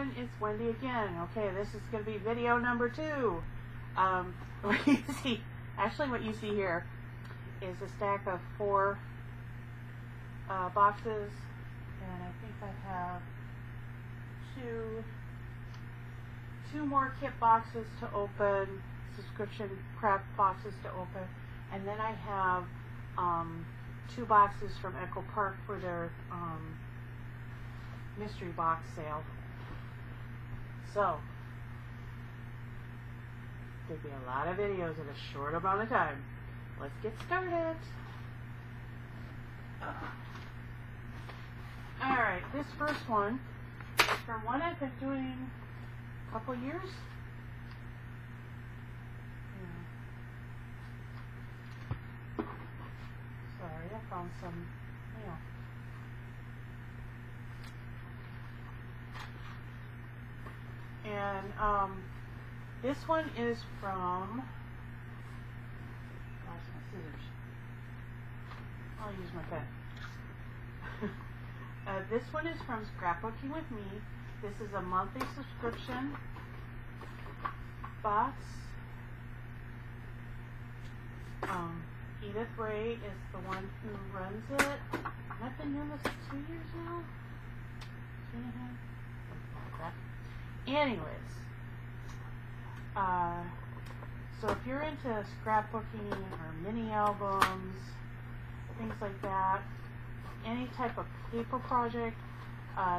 one is Wendy again. Okay, this is going to be video number 2. What you see, actually what you see here is a stack of 4 boxes, and I think I have two more kit boxes to open, subscription craft boxes to open, and then I have 2 boxes from Echo Park for their mystery box sale. So there'll be a lot of videos in a short amount of time. Let's get started. Alright, this first one is from one I've been doing a couple years. Sorry, I found some mail. And this one is from, gosh, my scissors. I'll use my pen. This one is from Scrapbooking with Me. This is a monthly subscription box. Edith Ray is the one who runs it. I've been doing this for 2 years now. 2.5. Something like that. Anyways, so if you're into scrapbooking or mini albums, things like that, any type of paper project,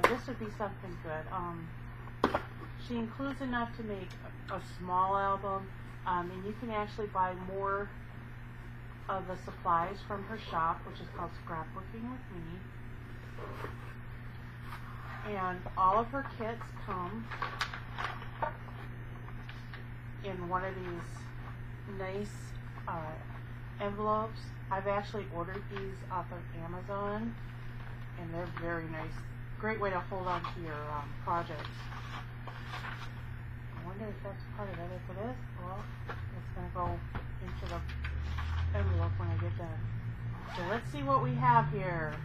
this would be something good. She includes enough to make a small album, and you can actually buy more of the supplies from her shop, which is called Scrapbooking with Me. And all of her kits come in one of these nice envelopes. I've actually ordered these off of Amazon, and they're very nice. Great way to hold on to your projects. I wonder if that's part of it. If it is, well, it's going to go into the envelope when I get done. So let's see what we have here.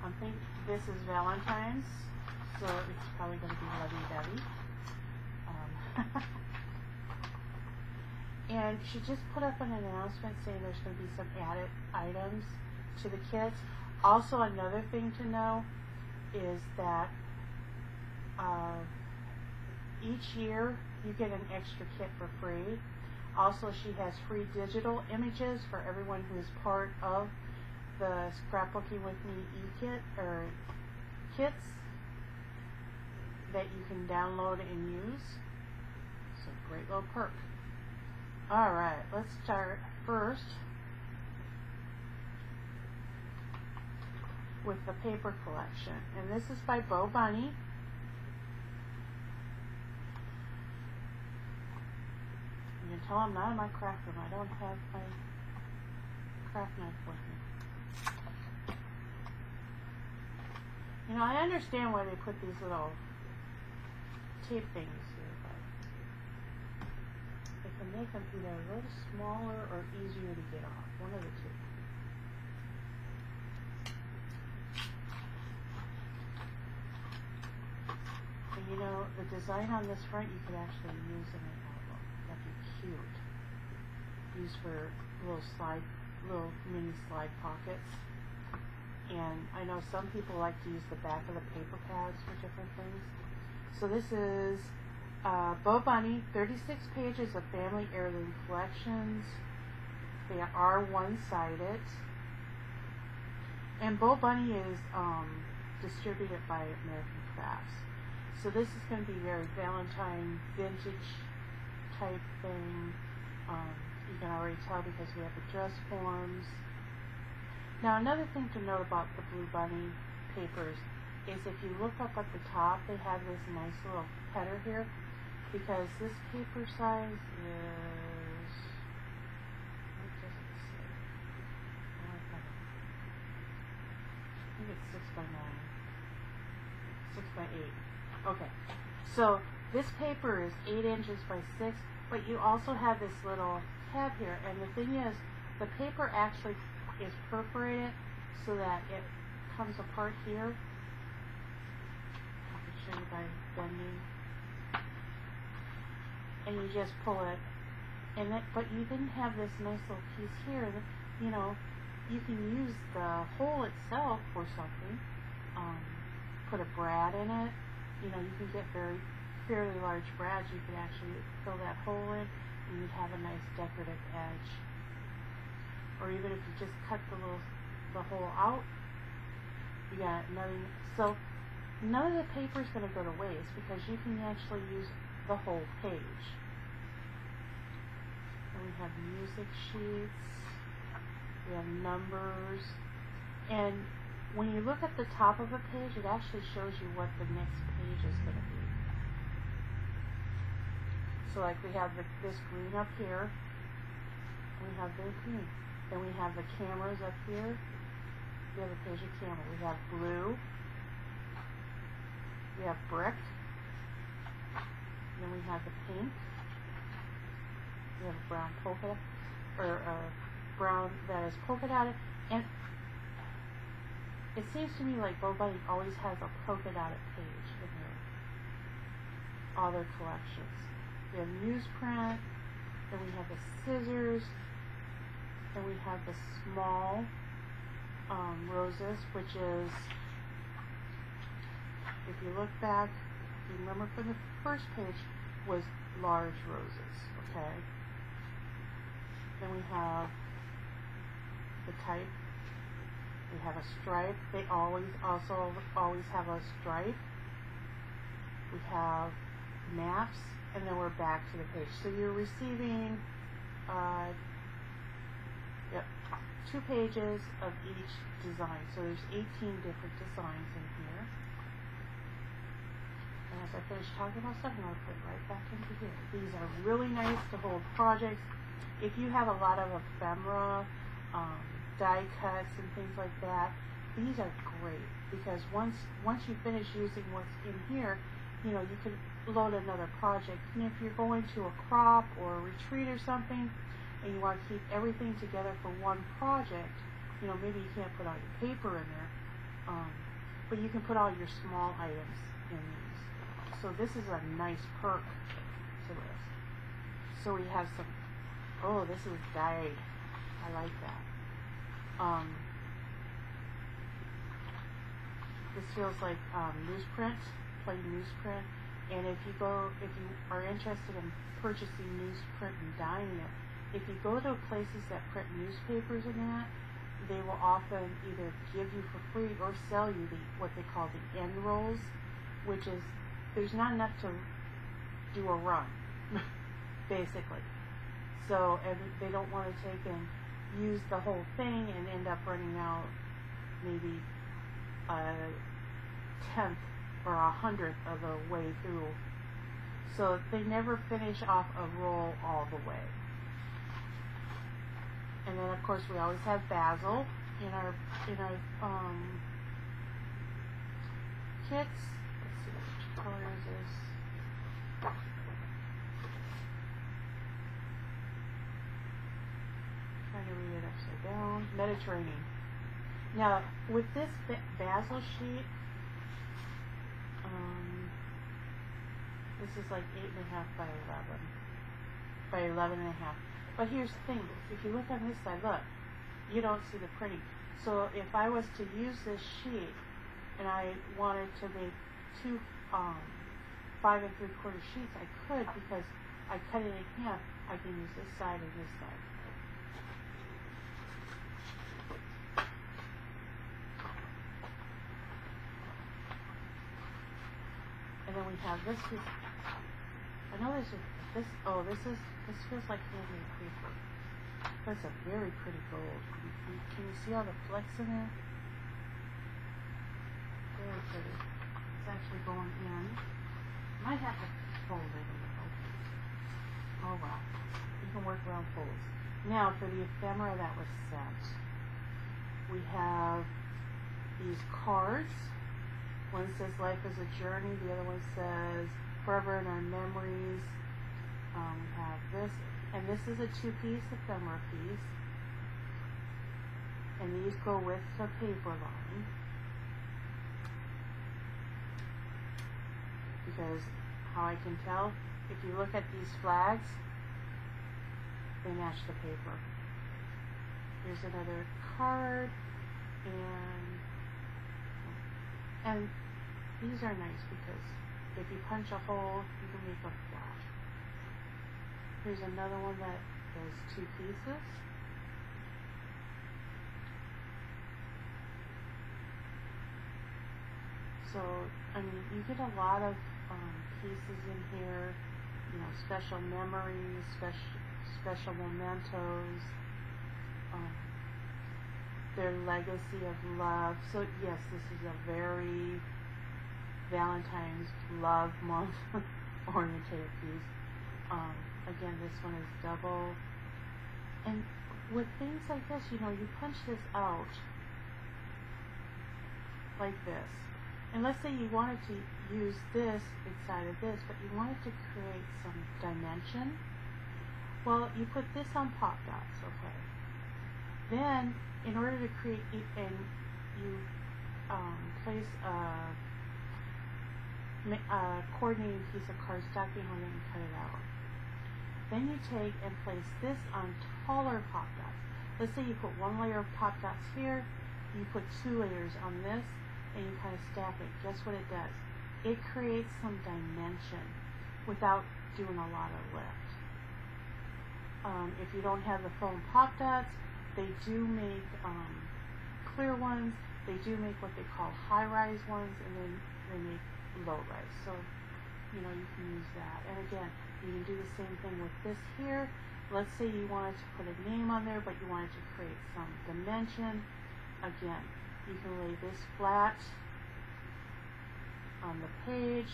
I think this is Valentine's, so it's probably going to be lovey-dovey. And she just put up an announcement saying there's going to be some added items to the kits. Also, another thing to know is that each year you get an extra kit for free. Also, she has free digital images for everyone who is part of the Scrapbooking with Me e-kit or kits that you can download and use. So great little perk. Alright, let's start first with the paper collection. And this is by Bo Bunny. You can tell I'm not in my craft room. I don't have my craft knife with me. You know, I understand why they put these little tape things here, but they can make them either a little smaller or easier to get off. One of the two. And you know, the design on this front you could actually use in an album. That'd be cute. Used for little mini slide pockets. And I know some people like to use the back of the paper pads for different things. So this is Bo Bunny, 36 pages of family heirloom collections. They are one-sided. And Bo Bunny is distributed by American Crafts. So this is going to be very Valentine vintage type thing. You can already tell because we have the dress forms. Now another thing to note about the Blue Bunny papers is if you look up at the top, they have this nice little header here because this paper size is, what does it say? I think it's 6 by 9. 6 by 8. Okay, so this paper is 8 inches by 6, but you also have this little tab here, and the thing is, the paper actually is perforated so that it comes apart here. illustrated by bending, and you just pull it. And but you didn't have this nice little piece here that, you know, you can use the hole itself for something. Put a brad in it. You know, you can get fairly large brads. You could actually fill that hole in, and you'd have a nice decorative edge. Or even if you just cut the hole out, you got nothing. So none of the paper is going to go to waste because you can actually use the whole page. And we have music sheets. We have numbers. And when you look at the top of a page, it actually shows you what the next page is going to be. So like we have this green up here. And we have the green. Then we have the cameras up here. We have a page of camera. We have blue. We have brick. Then we have the pink. We have a brown polka, or brown that is polka dotted. And it seems to me like Bowbunny always has a polka dotted page in here. All their collections. We have newsprint. Then we have the scissors. Then we have the small roses, which is, if you look back, you remember from the first page, was large roses, okay? Then we have the type. We have a stripe. They always have a stripe. We have maps, and then we're back to the page. So you're receiving 2 pages of each design. So there's 18 different designs in here. And as I finish talking about stuff, I'm going to put it right back into here. These are really nice to hold projects. If you have a lot of ephemera, die cuts, and things like that, these are great because once you finish using what's in here, you know, you can load another project. And if you're going to a crop or a retreat or something, and you want to keep everything together for one project, you know, maybe you can't put all your paper in there, but you can put all your small items in these. So this is a nice perk to this. So we have some, oh, this is dyed. I like that. This feels like newsprint, plain newsprint. And if you are interested in purchasing newsprint and dyeing it, if you go to places that print newspapers and that, they will often either give you for free or sell you what they call the end rolls, which is, there's not enough to do a run, basically. So they don't want to take and use the whole thing and end up running out maybe a 10th or 100th of the way through. So they never finish off a roll all the way. And then of course we always have basil in our kits. Let's see, which color is this? Trying to read it upside down. Mediterranean. Now with this basil sheet, this is like 8.5 by 11.5. But here's the thing, if you look on this side, look, you don't see the printing. So if I was to use this sheet and I wanted to make 2 5 3/4 sheets, I could, because I cut it in half. I can use this side and this side. And then we have this. I know this feels like handmade paper. That's a very pretty gold. Can you see all the flecks in there? Very pretty. It's actually going in. Might have to fold it a little. Oh well. You can work around folds. Now for the ephemera that was sent, we have these cards. One says life is a journey, the other one says forever in our memories. We have this, and this is a 2-piece ephemera piece, and these go with the paper line. because how I can tell, if you look at these flags, they match the paper. Here's another card, and these are nice because if you punch a hole, you can make a flash. Here's another one that is 2 pieces. So, I mean, you get a lot of pieces in here, you know, special memories, special mementos, their legacy of love. So, yes, this is a very Valentine's Love Month oriented piece. Again, this one is double. And with things like this, you know, you punch this out like this. And let's say you wanted to use this inside of this, but you wanted to create some dimension. Well, you put this on pop dots, okay? Then, in order to create, and you place a coordinating piece of cardstock behind it and cut it out. Then you take and place this on taller pop dots. Let's say you put 1 layer of pop dots here, you put 2 layers on this, and you kind of stack it. Guess what it does? It creates some dimension without doing a lot of lift. If you don't have the foam pop dots, they do make clear ones. They do make what they call high-rise ones, and then they make low-rise. So, you know, you can use that. And again, you can do the same thing with this here. Let's say you wanted to put a name on there, but you wanted to create some dimension. Again, you can lay this flat on the page,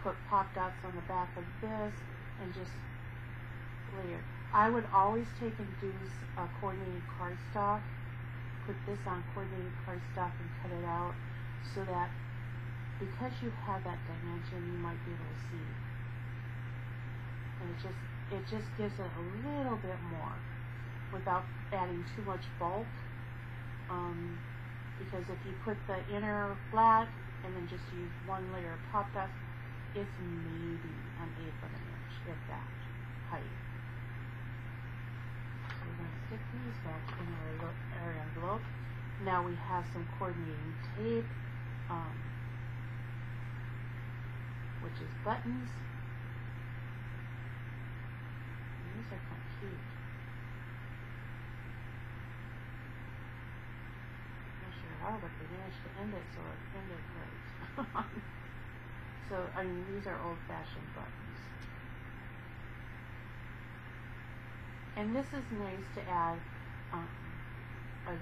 put pop dots on the back of this, and just layer. I would always take and do coordinated cardstock, put this on coordinated cardstock and cut it out, so that because you have that dimension, you might be able to see. And it just gives it a little bit more without adding too much bulk. Because if you put the inner flat and then just use 1 layer of pop dots, it's maybe 1/8 of an inch, if that, height. So we're going to stick these back in our envelope. Now we have some coordinating tape, which is buttons. And these are kind of cute. Oh, but they managed to end it so it ended right. So, I mean, these are old-fashioned buttons. And this is nice to add a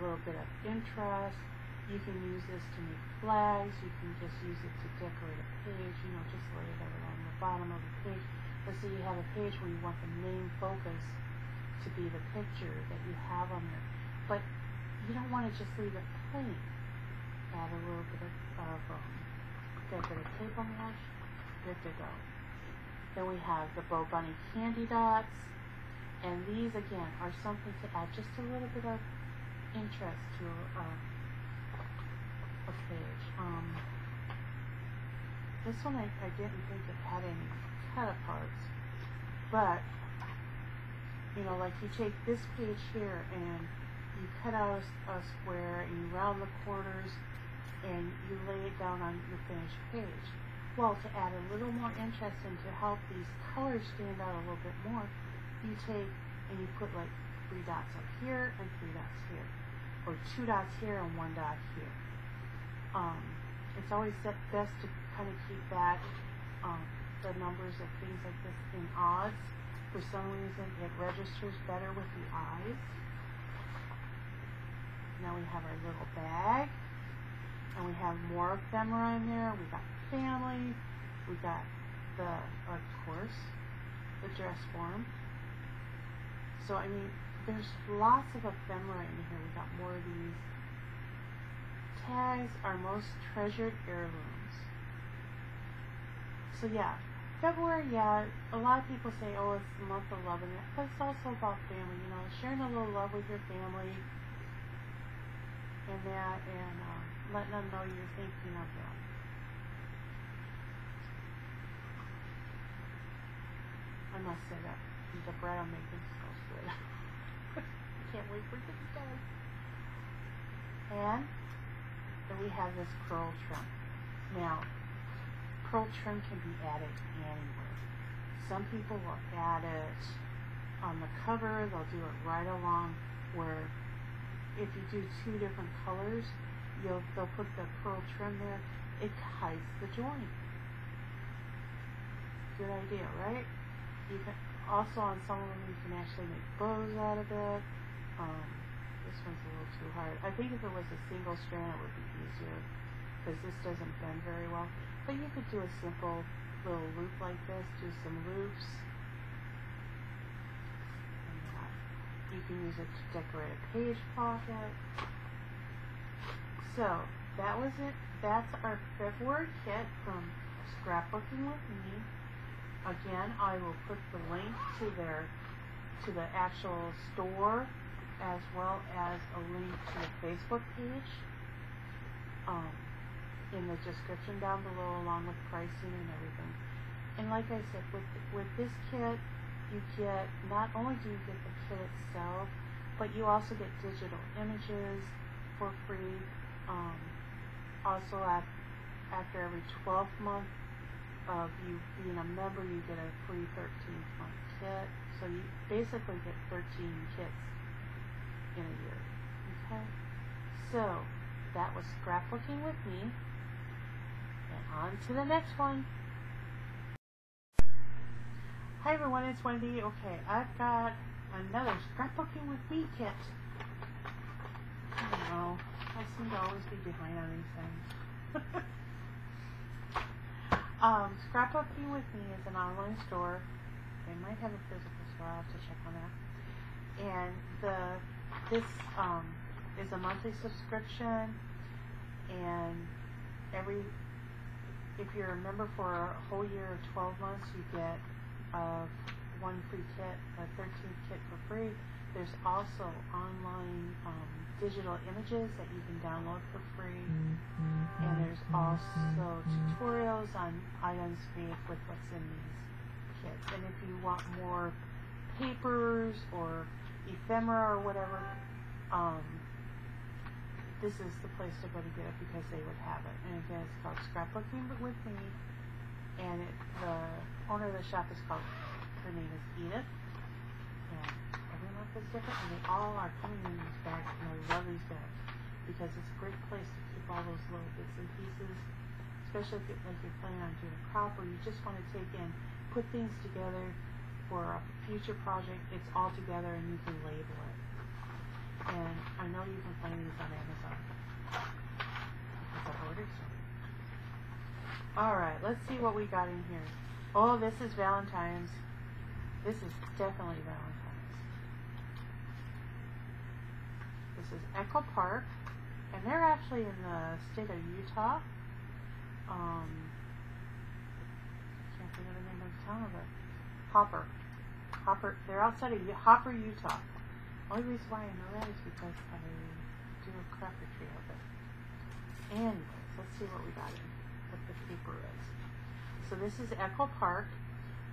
little bit of interest. You can use this to make flags. You can just use it to decorate a page. You know, just lay it along the bottom of the page. Let's say you have a page where you want the main focus to be the picture that you have on there. But you don't want to just leave it plain. Add a little bit of decorative tape on the edge. Good to go. Then we have the Bow Bunny candy dots. And these, again, are something to add just a little bit of interest to a page. This one I didn't think it had any cut aparts. But, you know, like you take this page here and you cut out a square and you round the corners and you lay it down on your finished page. Well, to add a little more interest and to help these colors stand out a little bit more, you take and you put like 3 dots up here and 3 dots here, or 2 dots here and 1 dot here. It's always best to kind of keep that the numbers of things like this in odds. For some reason, it registers better with the eyes. Now we have our little bag, and we have more ephemera in there. We got family, we got of course, the dress form. So I mean, there's lots of ephemera in here. We got more of these. Tags are most treasured heirlooms. So yeah, February, yeah, a lot of people say, oh, it's the month of love, and that, but it's also about family, you know, sharing a little love with your family. And that, and letting them know you're thinking of them. must say that the bread I'm making smells good. Can't wait for it to be done. And then we have this pearl trim. Now, pearl trim can be added anywhere. Some people will add it on the cover. They'll do it right along where if you do two different colors, they'll put the pearl trim there. It hides the joint. Good idea, right? You can also, on some of them, you can actually make bows out of it. This one's a little too hard. I think if it was a single strand, it would be easier because this doesn't bend very well. But you could do a simple little loop like this. Do some loops. And you can use it to decorate a page pocket. So that was it. That's our February kit from Scrapbooking with Me. Again, I will put the link to the actual store as well as a link to the Facebook page in the description down below, along with pricing and everything. And like I said, with this kit, you get, not only do you get the kit itself, but you also get digital images for free. Also, after every 12th month of you being a member, you get a free 13th month kit. So you basically get 13 kits in a year. Okay? So, that was Scrapbooking with Me. And on to the next one. Hi everyone, it's Wendy. Okay, I've got another Scrapbooking with Me kit. I don't know. I seem to always be behind on these things. Scrapbooking with Me is an online store. They might have a physical store. I'll have to check on that. And this is a monthly subscription, and if you're a member for a whole year of 12 months, you get one free kit, a 13th kit for free. There's also online digital images that you can download for free, and there's also tutorials on items made with what's in these kits. And if you want more papers or ephemera or whatever, this is the place to go to get it because they would have it. And again, it's called Scrapbooking with Me, and the owner of the shop is called, her name is Edith, and every month is different, and they all are coming in these bags, and I love these bags because it's a great place to keep all those little bits and pieces, especially if you're planning on doing a crop or you just want to take in, put things together for a future project. It's all together and you can label it. And I know you can find these on Amazon because I ordered some. Alright, let's see what we got in here. Oh, this is Valentine's. This is definitely Valentine's. This is Echo Park, and they're actually in the state of Utah. I can't think of the name of the town of it. Hopper. They're outside of Hopper, Utah. The only reason why I know that is because I do a craft retreat of it. Anyways, let's see what we got in, what the paper is. So this is Echo Park,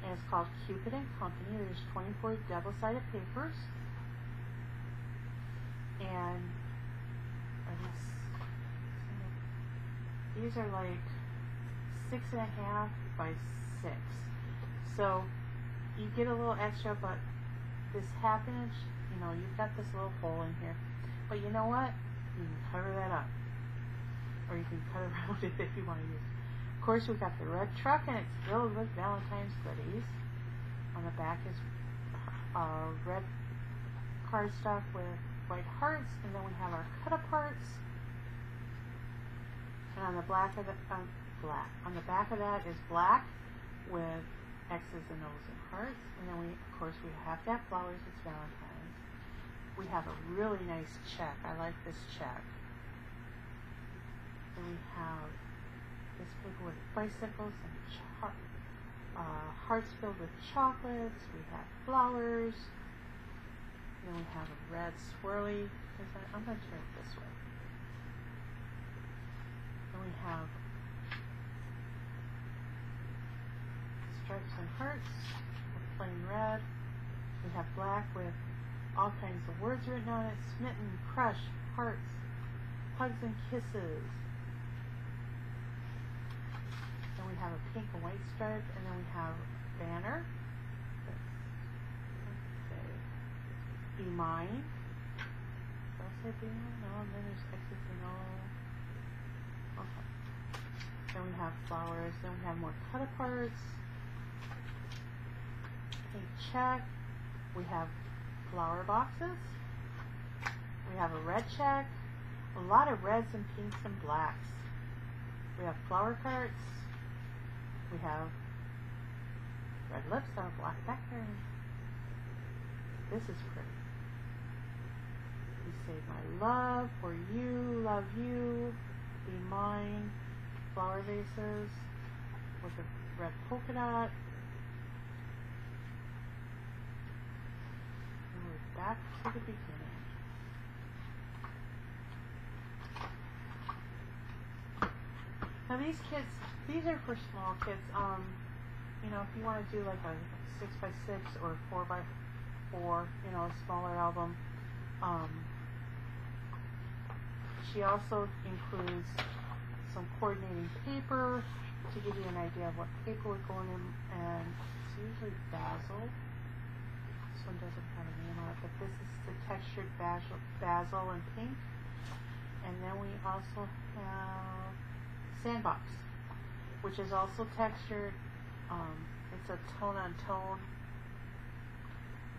and it's called Cupid and Company. There's 24 double-sided papers, and these are like 6.5 by 6. So you get a little extra, but this ½ inch, you know, you've got this little hole in here. But you know what? You can cover that up. Or you can cut around it if you want to use it. Of course, we've got the red truck, and it's filled with Valentine's goodies. On the back is red cardstock with white hearts, and then we have our cut-aparts. And on the back of that is black with X's and O's and hearts. And then of course, we have to have flowers. It's Valentine's. We have a really nice check. I like this check. And we have this paper with bicycles and hearts filled with chocolates. We have flowers. Then we have a red swirly. I'm going to turn it this way. Then we have stripes and hearts, plain red. We have black with all kinds of words written on it: smitten, crush, hearts, hugs and kisses. Then we have a pink and white stripe, and then we have a banner. Let's say, be mine. Did I say be mine? No, and then there's X's and O. Okay. Then we have flowers. Then we have more cut aparts. Pink check. We have flower boxes. We have a red check. A lot of reds and pinks and blacks. We have flower carts. We have red lips on a black background. This is pretty. We say my love, for you, love you, be mine. Flower vases with a red polka dot. And we're back to the beginning. Now these kits, these are for small kids. You know, if you want to do like a 6x6 or 4x4, you know, a smaller album. She also includes some coordinating paper to give you an idea of what paper we're going in, and it's usually basil. This one doesn't have a name on it, but this is the textured basil and pink. And then we also have sandbox, which is also textured. It's a tone on tone.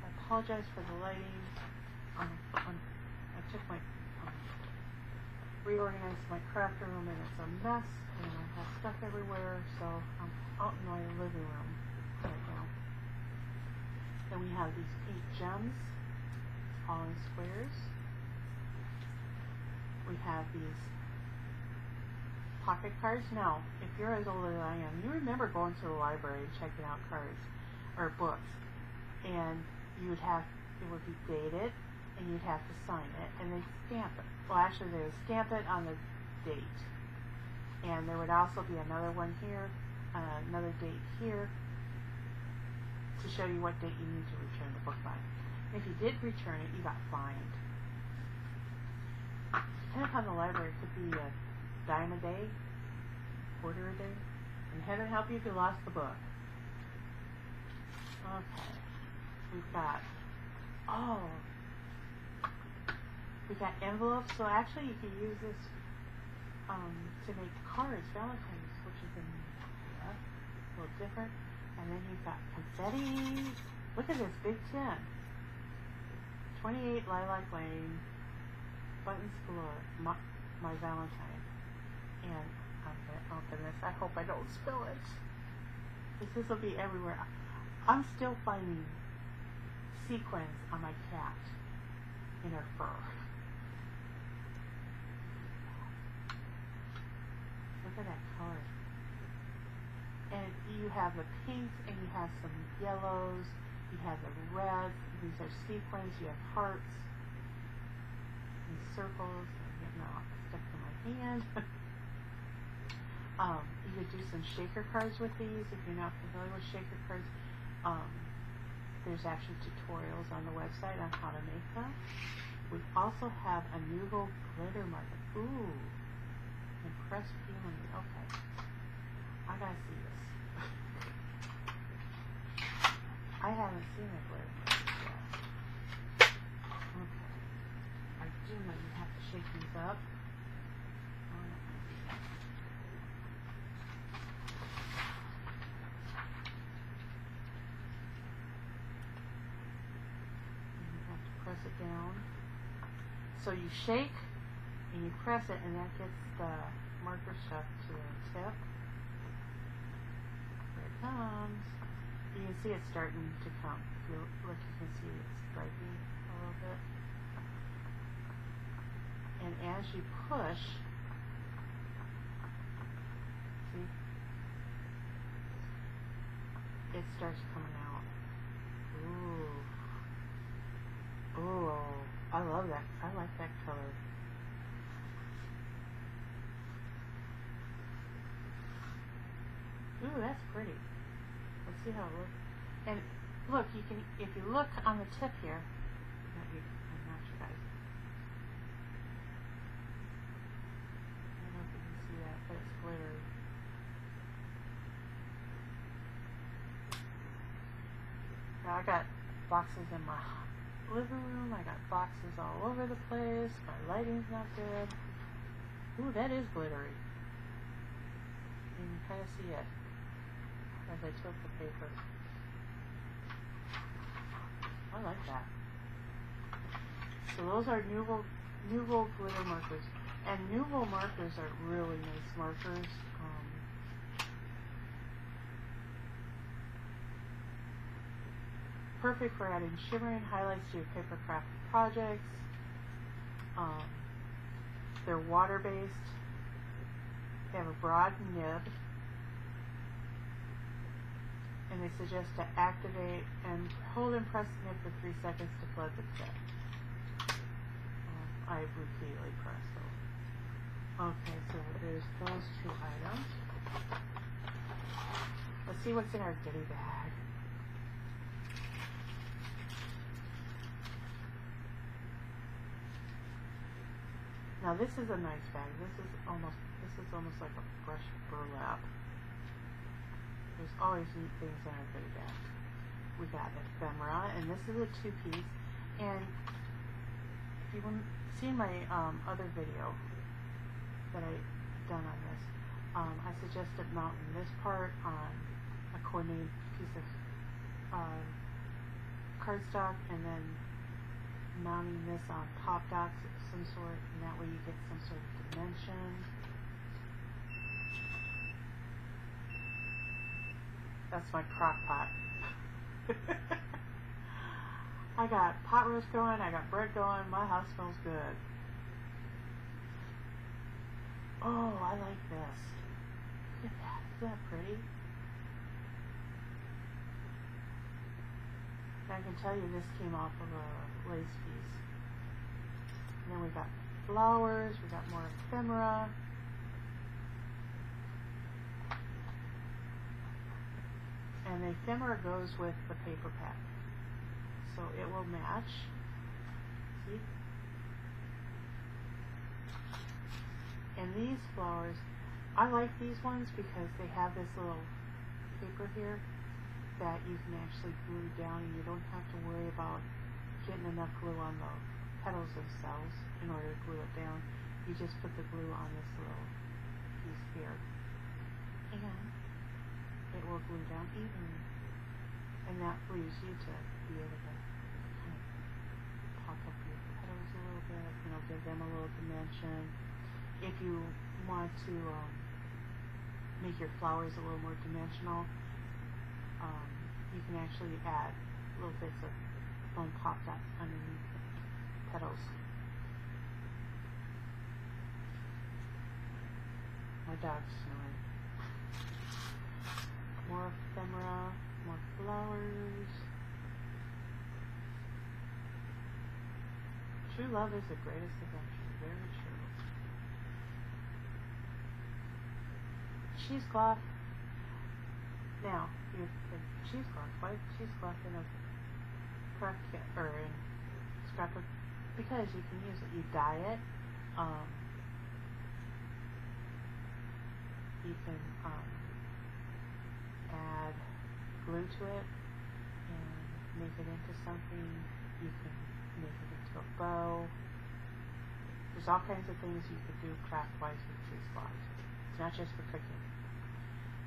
I apologize for the lighting. I took my reorganized my craft room, and it's a mess, and I have stuff everywhere, so I'm out in my living room right now. Then we have these pink gems, all in squares. We have these pocket cards. Now, if you're as old as I am, you remember going to the library and checking out cards or books, and you would have, it would be dated, and you'd have to sign it, and they'd stamp it. Well, actually, they would stamp it on the date, and there would also be another one here, another date here, to show you what date you need to return the book by. If you did return it, you got fined. Depending upon the library, it could be a dime a day, quarter a day, and heaven help you if you lost the book. Okay, we've got, we got envelopes, so actually you can use this to make cards, Valentine's, which is a little different. And then you've got confetti. Look at this big tin. 28 Lilac Lane, buttons galore, my Valentine. And I'm going to open this. I hope I don't spill it, because this will be everywhere. I'm still finding sequins on my cat in her fur. Look at that color. And you have the pinks, and you have some yellows, you have the reds, these are sequins, you have hearts, and circles. I'm getting all stuck in my hand. You could do some shaker cards with these if you're not familiar with shaker cards. There's actually tutorials on the website on how to make them. We also have a Noodle glitter marker. Ooh, impressed feeling. Okay, I gotta see this. I haven't seen a glitter marker yet. Okay, I do know you have to shake these up. Press it down. So you shake and you press it, and that gets the marker stuff to the tip. Here it comes. You can see it's starting to come. If you look, you can see it's striking a little bit. And as you push, see, it starts coming out. Ooh. Oh, I love that. I like that color. Ooh, that's pretty. Let's see how it looks. And look, you can, if you look on the tip here, I'm not you guys. I don't know if you can see that, but it's glittery. Now I got boxes in my living room. I got boxes all over the place. My lighting's not good. Ooh, that is glittery. You can kind of see it as I tilt the paper. I like that. So those are Noodle glitter markers. And Noodle markers are really nice markers. Perfect for adding shimmering highlights to your paper craft projects. They're water-based. They have a broad nib. And they suggest to activate and hold and press the nib for 3 seconds to flood the tip. I repeatedly press those. Okay, so there's those 2 items. Let's see what's in our goodie bag. Now this is a nice bag. This is almost like a fresh burlap. There's always neat things in our goodie bag. We got ephemera, and this is a 2-piece. And if you haven't seen my other video that I've done on this, I suggested mounting this part on a coordinated piece of cardstock, and then mounting this on pop docs of some sort, and that way you get some sort of dimension. That's my crock pot. I got pot roast going, I got bread going, my house smells good. Oh, I like this. Look at that, isn't that pretty? And I can tell you this came off of a lace piece. And then we got flowers, we got more ephemera. And the ephemera goes with the paper pack, so it will match. See? And these flowers, I like these ones because they have this little paper here that you can actually glue down, and you don't have to worry about getting enough glue on the petals themselves in order to glue it down. You just put the glue on this little piece here, and it will glue down evenly, and that leaves you to be able to kind of pop up your petals a little bit, give them a little dimension. If you want to make your flowers a little more dimensional, you can actually add little bits of foam pop dot underneath the petals. My dog's snoring. More ephemera, more flowers. True love is the greatest adventure, very true. Cheesecloth. Now, you have cheesecloth. Why cheesecloth in a craft kit or in scrapbook? Because you can use it. You dye it. You can add glue to it and make it into something. You can make it into a bow. There's all kinds of things you could do craft-wise with cheesecloth. It's not just for cooking.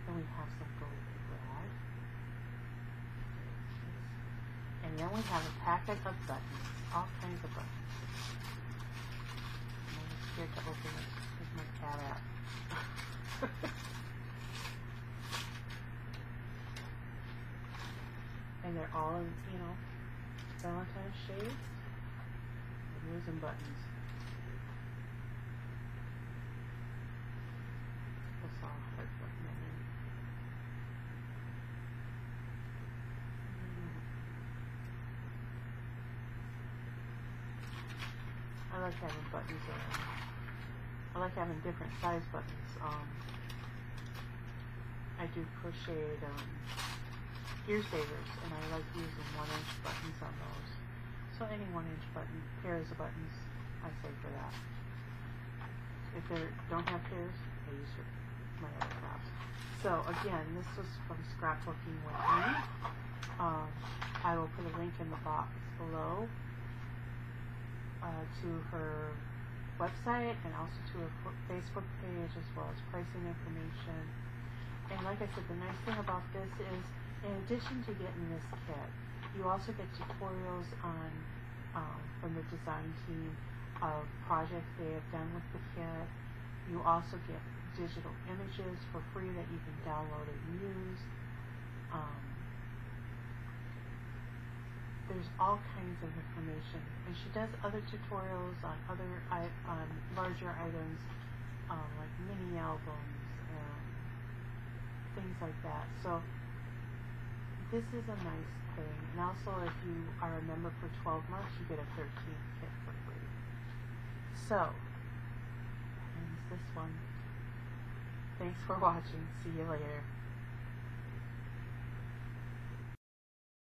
Then we have some golden bread. And then we have a packet of buttons. All kinds of buttons. I'm scared to open it. Where's my cat at? And they're all in, Valentine's shades. I'm losing buttons. That's all hard button. I like having buttons around. I like having different size buttons. I do crocheted gear savers, and I like using 1-inch buttons on those. So any 1-inch button, pairs of buttons, I say for that. If they don't have pairs, I use my other crafts. So again, this was from Scrapbooking with Me. I will put a link in the box below to her website and also to her Facebook page, as well as pricing information. And like I said, the nice thing about this is, in addition to getting this kit, you also get tutorials on from the design team of projects they have done with the kit. You also get digital images for free that you can download and use. There's all kinds of information, and she does other tutorials on on larger items, like mini albums and things like that. So this is a nice thing, and also if you are a member for 12 months, you get a 13th kit for free. So that ends this one. Thanks for watching. See you later.